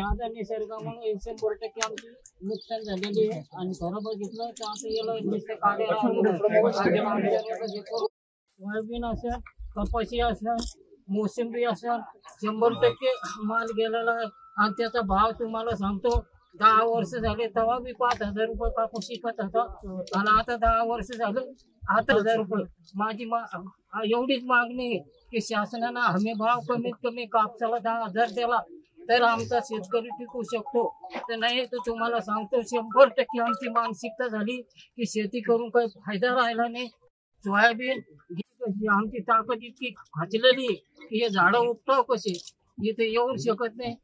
आता निसर्गामुळे 100% आमची नुकसान झालेली आहे आणि खरं बघितलं तर आता याला नुसतं सोयाबीन असेल, कपाशी असेल, मोसंबी असेल 100% माल गेलेला आहे आणि त्याचा भाव तुम्हाला सांगतो 10 वर्ष झाले तेव्हा बी 5,000 रुपये कापूस शिकत होता आणि आता 10 वर्ष झाले 8,000 रुपये. माझी एवढीच मागणी आहे की शासनानं हमी भाव कमीत कमी कापसाला 10,000 दिला तर आमचा शेतकरी टिकू शकतो. तर नाही तर तुम्हाला सांगतो 100% आमची मानसिकता झाली की शेती करून काही फायदा राहिला नाही. सोयाबीन आमची ताकद इतकी खचलेली की हे झाडं उपटाव कसे इथे येऊ शकत नाही.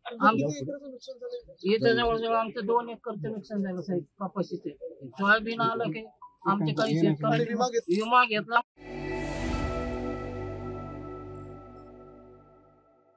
इथं जवळजवळ आमचं 2 एकरचं नुकसान झालं साहेब कपाशीचे. सोयाबीन आलं की आमचे काही शेतकऱ्यांनी विमा घेतला.